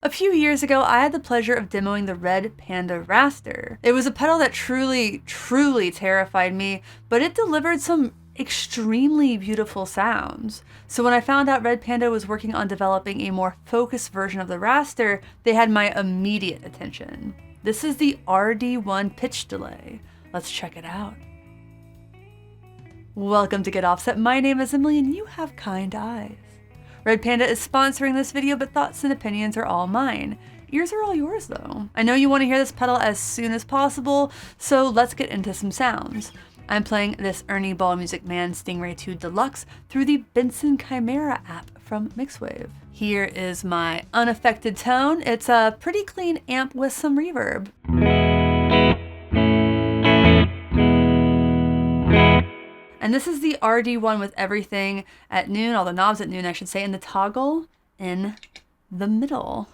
A few years ago, I had the pleasure of demoing the Red Panda Raster. It was a pedal that truly terrified me, but it delivered some extremely beautiful sounds. So when I found out Red Panda was working on developing a more focused version of the Raster, they had my immediate attention. This is the RD1 pitch delay. Let's check it out. Welcome to Get Offset. My name is Emily and you have kind eyes. Red Panda is sponsoring this video, but thoughts and opinions are all mine. Ears are all yours though. I know you want to hear this pedal as soon as possible, so let's get into some sounds. I'm playing this Ernie Ball Music Man Stingray 2 Deluxe through the Benson Chimera app from Mixwave. Here is my unaffected tone. It's a pretty clean amp with some reverb. And this is the RD1 with everything at noon, all the knobs at noon, I should say, and the toggle in the middle.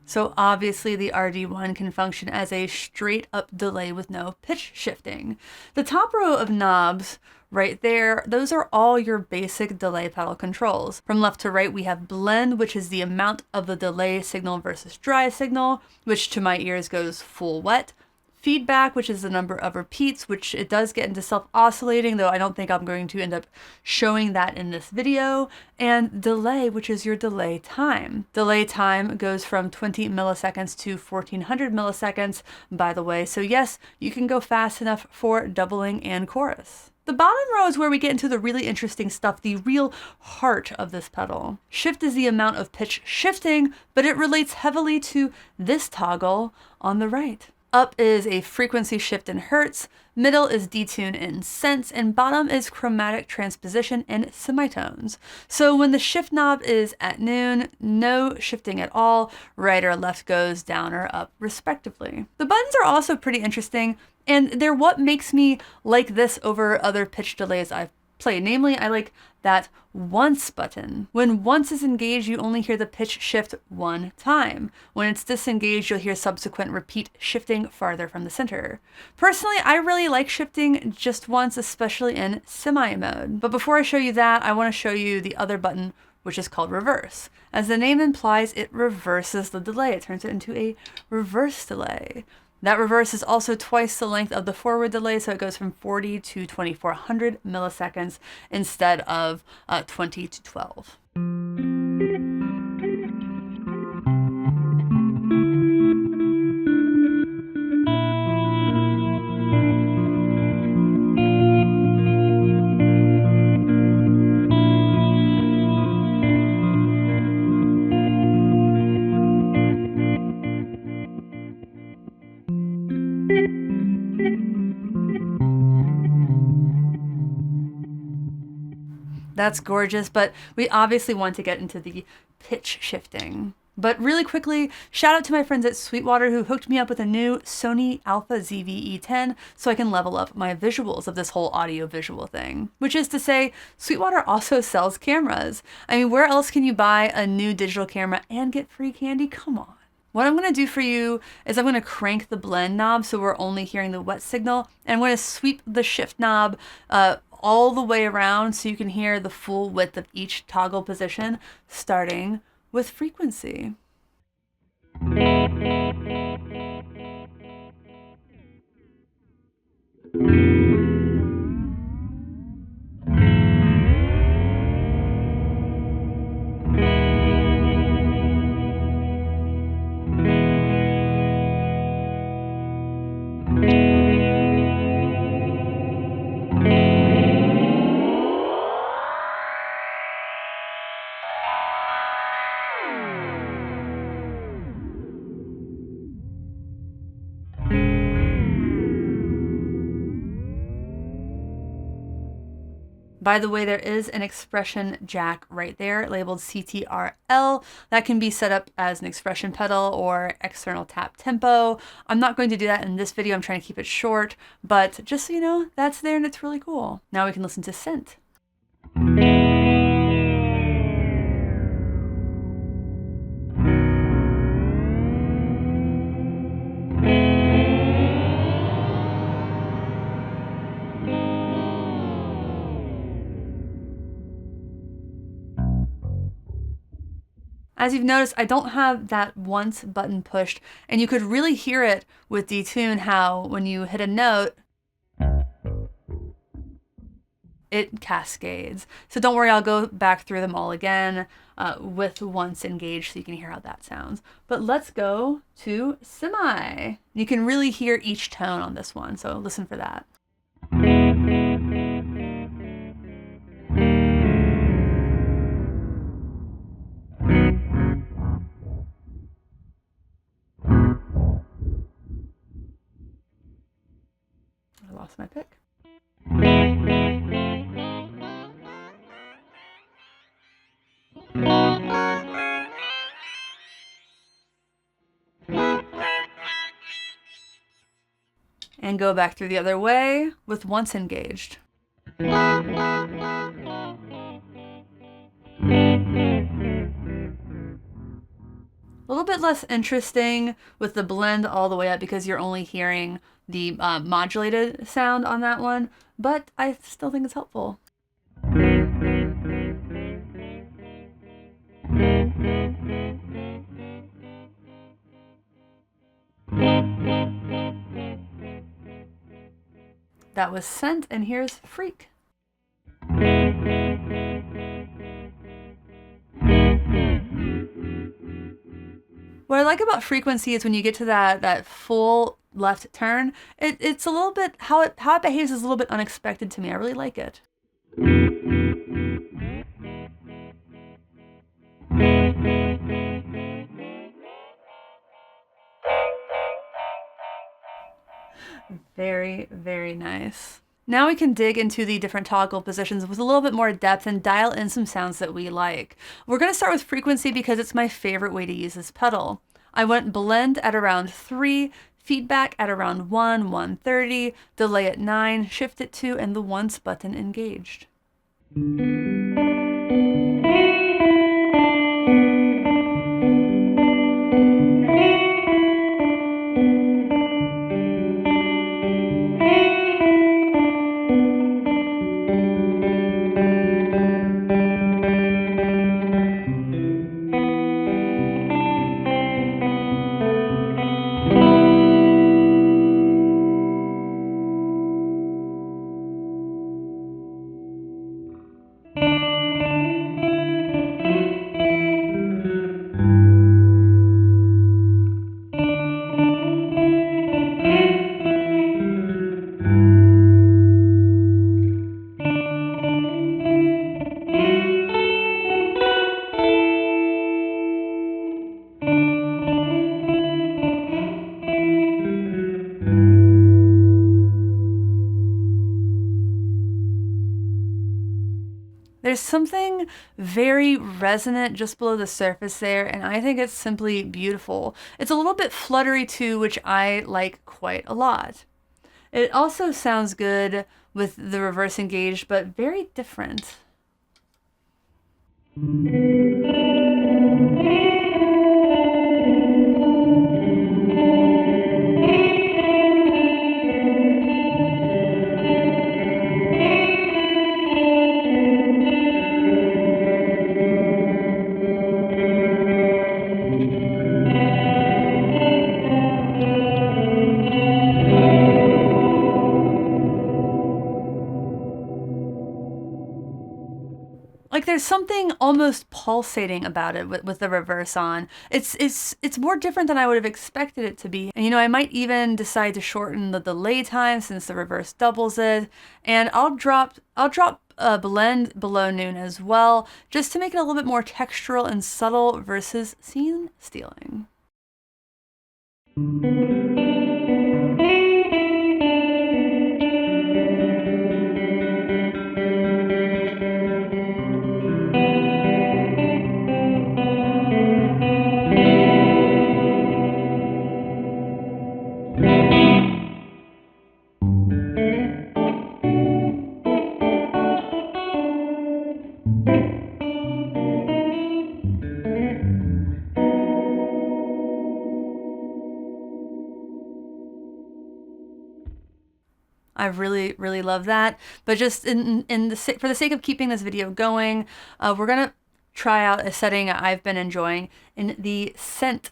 So obviously the RD1 can function as a straight up delay with no pitch shifting. The top row of knobs right there, those are all your basic delay pedal controls. From left to right, we have blend, which is the amount of the delay signal versus dry signal, which to my ears goes full wet. Feedback, which is the number of repeats, which it does get into self-oscillating, though I don't think I'm going to end up showing that in this video. And delay, which is your delay time. Delay time goes from 20 milliseconds to 1400 milliseconds, by the way. So yes, you can go fast enough for doubling and chorus. The bottom row is where we get into the really interesting stuff, the real heart of this pedal. Shift is the amount of pitch shifting, but it relates heavily to this toggle on the right. Up is a frequency shift in hertz, middle is detune in cents, and bottom is chromatic transposition in semitones. So when the shift knob is at noon, no shifting at all, right or left goes down or up respectively. The buttons are also pretty interesting, and they're what makes me like this over other pitch delays I've played. Namely, I like that once button. When once is engaged, you only hear the pitch shift one time. When it's disengaged, you'll hear subsequent repeat shifting farther from the center. Personally, I really like shifting just once, especially in semi mode. But before I show you that, I want to show you the other button, which is called reverse. As the name implies, it reverses the delay. It turns it into a reverse delay. That reverse is also twice the length of the forward delay, so it goes from 40 to 2400 milliseconds instead of 20 to 12. That's gorgeous, but we obviously want to get into the pitch shifting. But really quickly, shout out to my friends at Sweetwater who hooked me up with a new Sony Alpha ZV-E10 so I can level up my visuals of this whole audio visual thing. Which is to say, Sweetwater also sells cameras. I mean, where else can you buy a new digital camera and get free candy? Come on. What I'm going to do for you is I'm going to crank the blend knob so we're only hearing the wet signal, and I'm going to sweep the shift knob all the way around so you can hear the full width of each toggle position, starting with frequency. By the way, there is an expression jack right there labeled CTRL that can be set up as an expression pedal or external tap tempo. I'm not going to do that in this video. I'm trying to keep it short, but just so you know, that's there and it's really cool. Now we can listen to synth. As you've noticed, I don't have that once button pushed, and you could really hear it with detune how when you hit a note, it cascades. So don't worry, I'll go back through them all again with once engaged so you can hear how that sounds. But let's go to semi. You can really hear each tone on this one, so listen for that. I lost my pick. And go back through the other way with once engaged. A little bit less interesting with the blend all the way up because you're only hearing the modulated sound on that one, but I still think it's helpful. That was Scent, and here's Freq. What I like about frequency is when you get to that full left turn, it's a little bit, how it behaves is a little bit unexpected to me. I really like it. Very, very nice. Now we can dig into the different toggle positions with a little bit more depth and dial in some sounds that we like. We're going to start with frequency because it's my favorite way to use this pedal. I went blend at around 3, feedback at around 1, 130, delay at 9, shift at 2, and the once button engaged. There's something very resonant just below the surface there, and I think it's simply beautiful. It's a little bit fluttery too, which I like quite a lot. It also sounds good with the reverse engaged, but very different. Like there's something almost pulsating about it with the reverse on. It's more different than I would have expected it to be. And you know, I might even decide to shorten the delay time since the reverse doubles it. And I'll drop a blend below noon as well, just to make it a little bit more textural and subtle versus scene stealing. I really, really love that. But just for the sake of keeping this video going, we're going to try out a setting I've been enjoying in the scent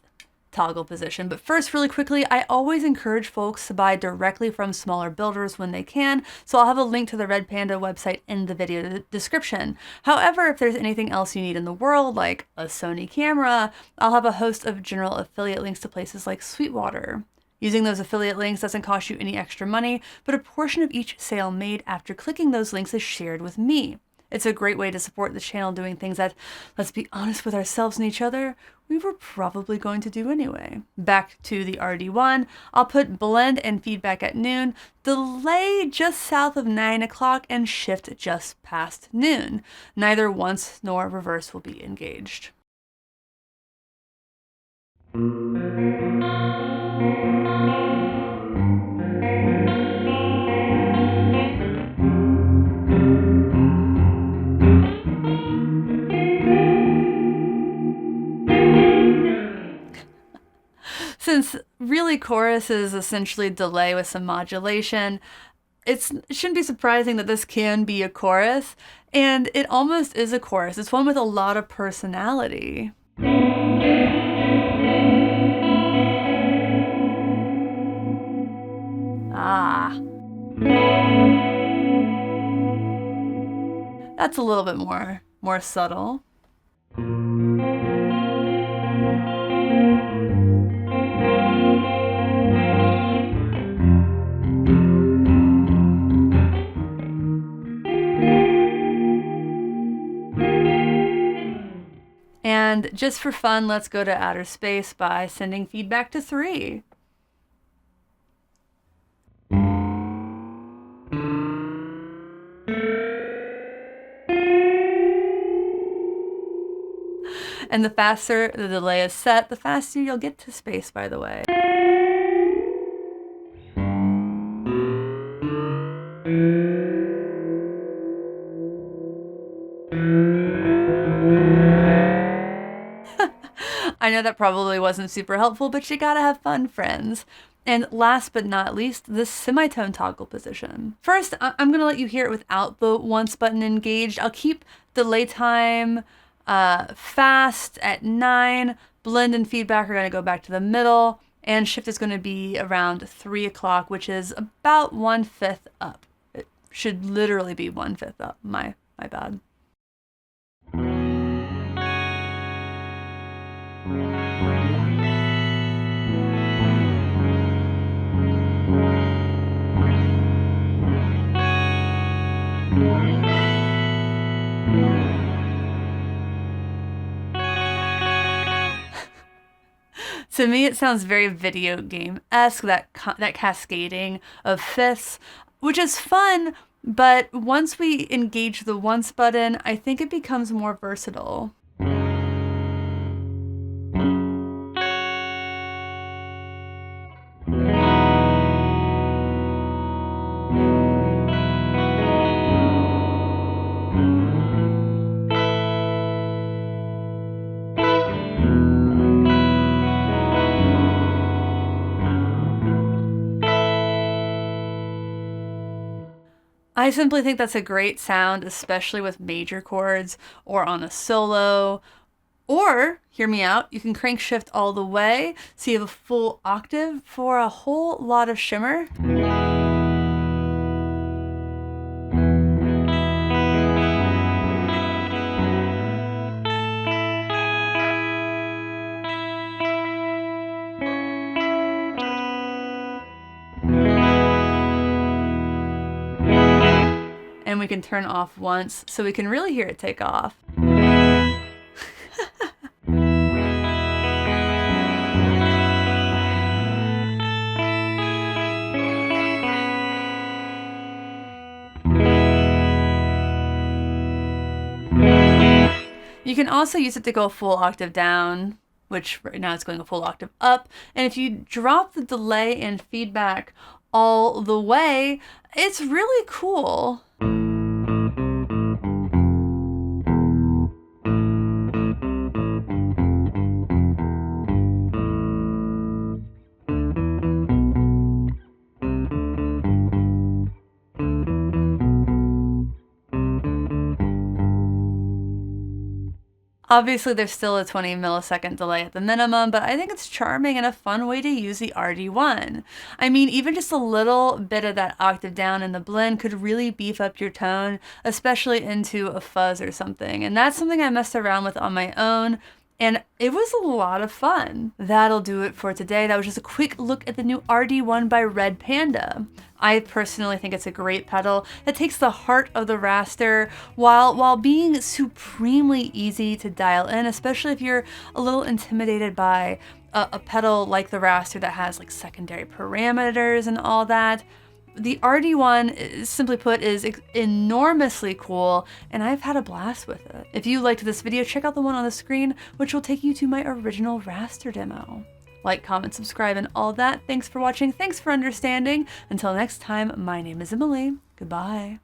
toggle position. But first, really quickly, I always encourage folks to buy directly from smaller builders when they can, so I'll have a link to the Red Panda website in the video description. However, if there's anything else you need in the world, like a Sony camera, I'll have a host of general affiliate links to places like Sweetwater. Using those affiliate links doesn't cost you any extra money, but a portion of each sale made after clicking those links is shared with me. It's a great way to support the channel doing things that, let's be honest with ourselves and each other, we were probably going to do anyway. Back to the RD1, I'll put blend and feedback at noon, delay just south of 9 o'clock, and shift just past noon. Neither once nor reverse will be engaged. Since really chorus is essentially delay with some modulation, it shouldn't be surprising that this can be a chorus, and it almost is a chorus. It's one with a lot of personality. Ah. That's a little bit more subtle. And just for fun, let's go to outer space by sending feedback to 3. And the faster the delay is set, the faster you'll get to space, by the way. I know that probably wasn't super helpful, but you gotta have fun, friends. And last but not least, the semitone toggle position. First, I'm gonna let you hear it without the once button engaged. I'll keep delay time fast at 9. Blend and feedback are gonna go back to the middle, and shift is gonna be around 3 o'clock, which is about 1/5 up. It should literally be 1/5 up. My bad. To me, it sounds very video game-esque, that cascading of fifths, which is fun, but once we engage the once button, I think it becomes more versatile. I simply think that's a great sound, especially with major chords or on a solo. Or, hear me out, you can crank shift all the way so you have a full octave for a whole lot of shimmer. And we can turn off once so we can really hear it take off. You can also use it to go a full octave down, which right now it's going a full octave up. And if you drop the delay and feedback all the way, it's really cool. Obviously, there's still a 20 millisecond delay at the minimum, but I think it's charming and a fun way to use the RD1. I mean, even just a little bit of that octave down in the blend could really beef up your tone, especially into a fuzz or something. And that's something I messed around with on my own, and it was a lot of fun. That'll do it for today. That was just a quick look at the new RD1 by Red Panda. I personally think it's a great pedal that takes the heart of the Raster while being supremely easy to dial in, especially if you're a little intimidated by a pedal like the Raster that has like secondary parameters and all that. The RD1, simply put, is enormously cool, and I've had a blast with it. If you liked this video, check out the one on the screen, which will take you to my original Raster demo. Like, comment, subscribe, and all that. Thanks for watching. Thanks for understanding. Until next time, my name is Emily. Goodbye.